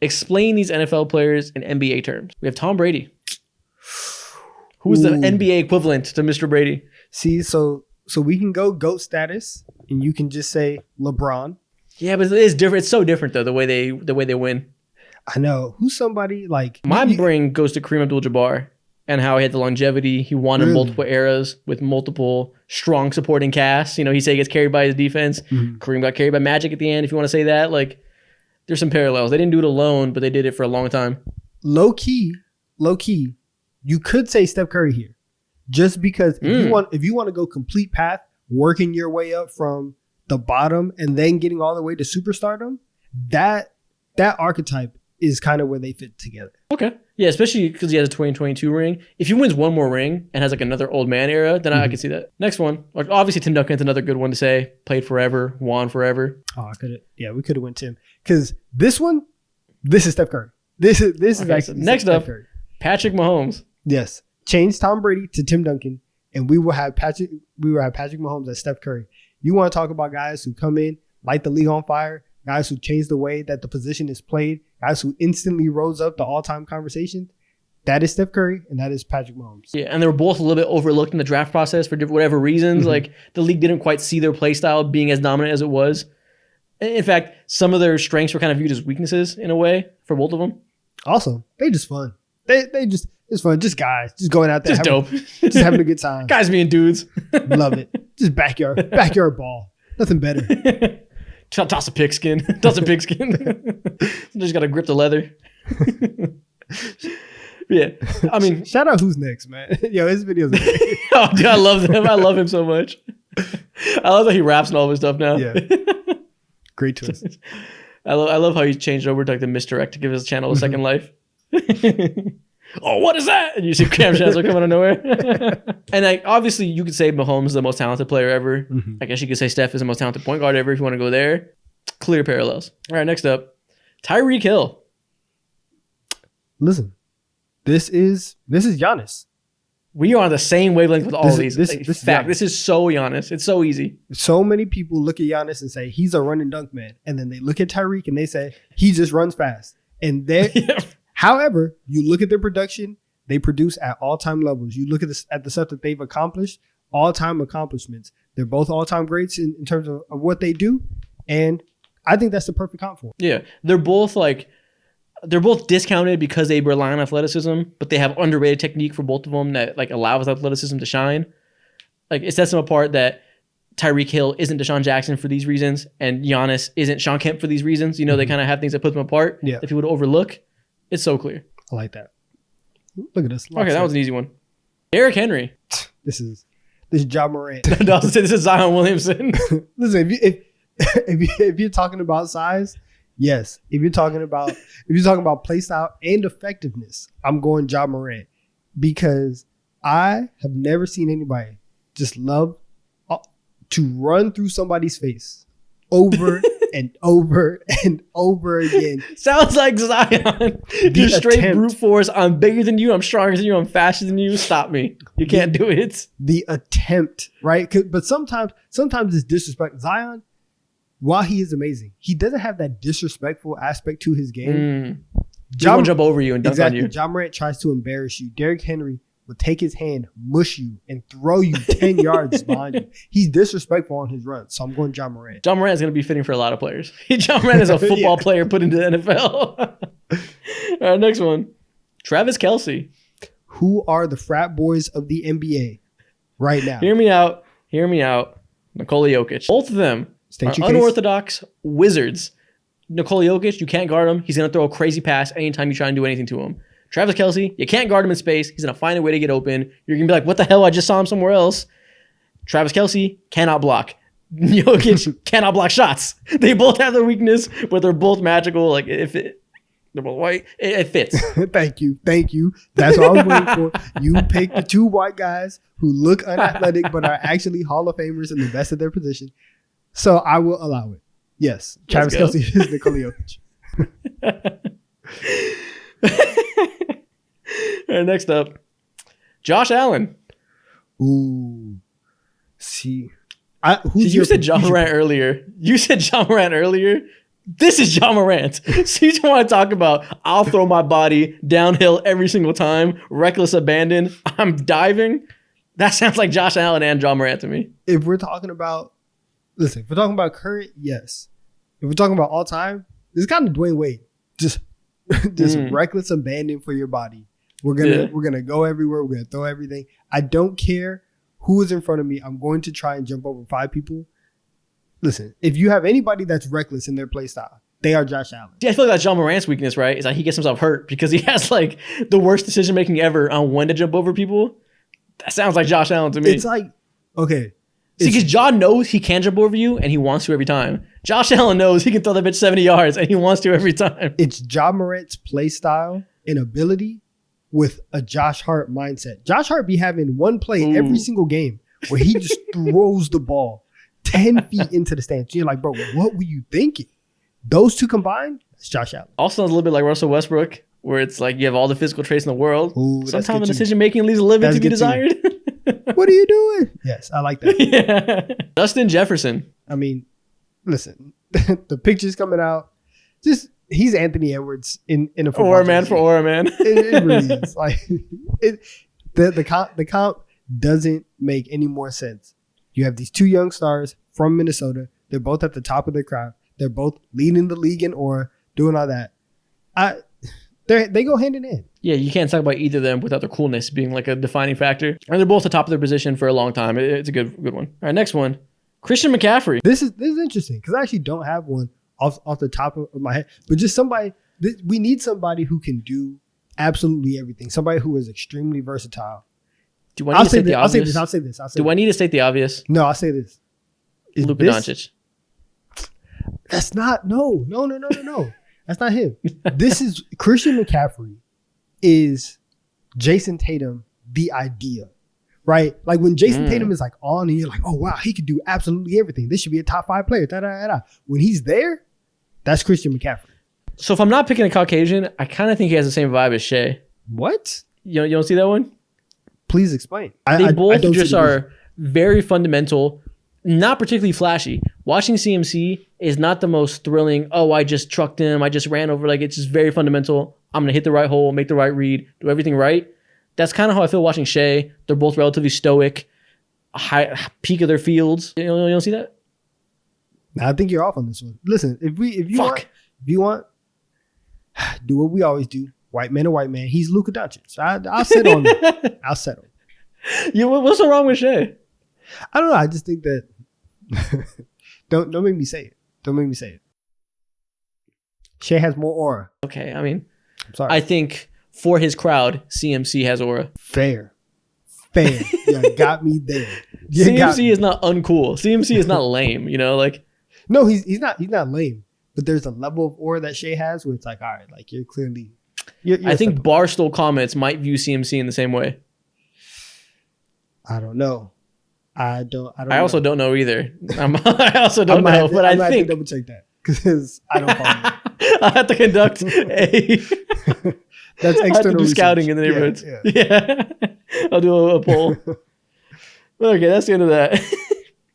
Explain these NFL players in NBA terms. We have Tom Brady. Who's the NBA equivalent to Mr. Brady? See, so we can go GOAT status, and you can just say LeBron. Yeah, but it is different. It's so different though the way they win. I know. Who's somebody like my brain goes to Kareem Abdul-Jabbar and how he had the longevity. He won in multiple eras with multiple strong supporting casts. You know, he said he gets carried by his defense. Kareem got carried by Magic at the end. If you want to say that, like, there's some parallels. They didn't do it alone, but they did it for a long time. Low key, you could say Steph Curry here, just because if you want to go complete path, working your way up from the bottom and then getting all the way to superstardom, that archetype is kind of where they fit together. Okay. Yeah, especially because he has a 2022 ring. If he wins one more ring and has like another old man era, then I could see that. Next one. Like, obviously, Tim Duncan's another good one to say. Played forever, won forever. Oh, I could have. Yeah, we could have went Tim. Because this is Steph Curry. This is okay, actually so next Steph up, Curry. Patrick Mahomes. Yes. Change Tom Brady to Tim Duncan, and we will have Patrick Mahomes as Steph Curry. You want to talk about guys who come in, light the league on fire, guys who change the way that the position is played, guys who instantly rose up the all-time conversation. That is Steph Curry, and that is Patrick Mahomes. Yeah, and they were both a little bit overlooked in the draft process for whatever reasons. Like, the league didn't quite see their play style being as dominant as it was. In fact, some of their strengths were kind of viewed as weaknesses in a way for both of them. Also, they just fun. They just, it's fun. Just guys, just going out there. Just dope. Just having a good time. Guys being dudes. Love it. Just backyard ball. Nothing better. Toss a pigskin. Just got to grip the leather. Yeah. I mean. Shout out Who's Next, man. Yo, his videos are great. Oh, dude, I love him. I love him so much. I love that he raps and all of his stuff now. Yeah. Great twist. I love how he changed over to like the misdirect to give his channel a second life. Oh, what is that? And you see Cam Chancellor come out of nowhere. And like, obviously, you could say Mahomes is the most talented player ever. I guess you could say Steph is the most talented point guard ever if you want to go there. Clear parallels. All right, next up, Tyreek Hill. Listen, this is Giannis. We are on the same wavelength with all these. This is so Giannis. It's so easy. So many people look at Giannis and say he's a run and dunk man, and then they look at Tyreek and they say he just runs fast. And they, however, you look at their production, they produce at all-time levels. You look at the stuff that they've accomplished, all-time accomplishments. They're both all-time greats in terms of what they do, and I think that's the perfect comp for them. Yeah, they're both discounted because they rely on athleticism, but they have underrated technique for both of them that like allows athleticism to shine. Like, it sets them apart that Tyreek Hill isn't Deshaun Jackson for these reasons, and Giannis isn't Sean Kemp for these reasons. You know, they kind of have things that put them apart that people would overlook. It's so clear. I like that. Look at this. Okay, that was an easy one. Derrick Henry. This is Ja Morant. This is Zion Williamson. Listen, if you're talking about size, yes. If you're talking about play style and effectiveness, I'm going Ja Morant, because I have never seen anybody just love to run through somebody's face over and over and over again. Sounds like Zion. You're straight brute force. I'm bigger than you. I'm stronger than you. I'm faster than you. Stop me. You can't do it. The attempt, right? But sometimes it's disrespect. Zion, while he is amazing, he doesn't have that disrespectful aspect to his game. He won't jump over you and dunk on you. Ja Morant tries to embarrass you. Derrick Henry will take his hand, mush you, and throw you 10 yards behind you. He's disrespectful on his run, so I'm going Ja Morant. Ja Morant is going to be fitting for a lot of players. Ja Morant is a football player put into the NFL. All right, next one. Travis Kelce. Who are the frat boys of the NBA right now? Hear me out. Nikola Jokic. Both of them are unorthodox wizards. Nikola Jokic, you can't guard him. He's going to throw a crazy pass anytime you try and do anything to him. Travis Kelce, you can't guard him in space. He's going to find a way to get open. You're going to be like, what the hell? I just saw him somewhere else. Travis Kelce cannot block. Jokic cannot block shots. They both have their weakness, but they're both magical. Like, they're both white. It fits. Thank you. That's what I was waiting for. You picked the two white guys who look unathletic but are actually Hall of Famers in the best of their position. So I will allow it. Yes, Travis Kelce is Nikola Jokic. All right, next up, Josh Allen. Ooh, see, you said Ja Morant earlier. This is John Morant. So you just want to talk about, I'll throw my body downhill every single time, reckless abandon, I'm diving. That sounds like Josh Allen and John Morant to me. If we're talking about, listen, if we're talking about current, yes. If we're talking about all time, it's kind of Dwayne Wade. Just reckless abandon for your body. We're gonna go everywhere. We're gonna throw everything. I don't care who is in front of me. I'm going to try and jump over 5 people. Listen, if you have anybody that's reckless in their play style, they are Josh Allen. Yeah, I feel like that's John Morant's weakness, right? Is that he gets himself hurt because he has like the worst decision making ever on when to jump over people. That sounds like Josh Allen to me. It's like, okay. See, because John knows he can jump over you and he wants to every time. Josh Allen knows he can throw that bitch 70 yards and he wants to every time. It's John Morant's play style and ability with a Josh Hart mindset. Josh Hart be having one play every single game where he just throws the ball 10 feet into the stands. You're like, bro, what were you thinking? Those two combined, that's Josh Allen. Also, a little bit like Russell Westbrook, where it's like you have all the physical traits in the world. Ooh, sometimes the decision making leaves a little bit to be desired. What are you doing? Yes, I like that. Yeah. Justin Jefferson. I mean, listen, the pictures coming out, just he's Anthony Edwards in a football Aura man for Aura man. It really is. Like the comp doesn't make any more sense. You have these 2 young stars from Minnesota. They're both at the top of their craft. They're both leading the league in aura, doing all that. They go hand in hand. Yeah, you can't talk about either of them without their coolness being like a defining factor. And they're both at the top of their position for a long time. It's a good one. All right, next one. Christian McCaffrey. This is interesting because I actually don't have one off the top of my head. But just somebody, we need somebody who can do absolutely everything. Somebody who is extremely versatile. Do I need to state the obvious? I'll say this. Do I need to state the obvious? No, I'll say this. Luka Doncic. That's not, no. That's not him. This is, Christian McCaffrey is Jason Tatum, the idea, right? Like when Jason Tatum is like on and you're like, oh wow, he could do absolutely everything. This should be a top 5 player. When he's there, that's Christian McCaffrey. So if I'm not picking a Caucasian, I kind of think he has the same vibe as Shea. What? You don't see that one? Please explain. They both just are very fundamental, not particularly flashy. Watching CMC is not the most thrilling, oh, I just trucked him, I just ran over. Like, it's just very fundamental. I'm going to hit the right hole, make the right read, do everything right. That's kind of how I feel watching Shea. They're both relatively stoic, high peak of their fields. You don't see that? I think you're off on this one. Listen, if you want, do what we always do. White man to white man. He's Luka Doncic. So I'll settle on that. I'll settle. What's so wrong with Shea? I don't know. I just think that don't make me say it. Don't make me say it. Shea has more aura. Okay, I mean, I'm sorry. I think for his crowd, CMC has aura. Fair. Yeah, got me there. CMC is not uncool. CMC is not lame. Like. No, he's not lame. But there's a level of aura that Shea has where it's like, all right, like you're clearly. I think Barstool Comments might view CMC in the same way. I don't know. I also don't know either. I also don't know, but I think double check that because I don't follow. I have to conduct a. That's external scouting in the neighborhoods. Yeah. I'll do a poll. Okay, that's the end of that.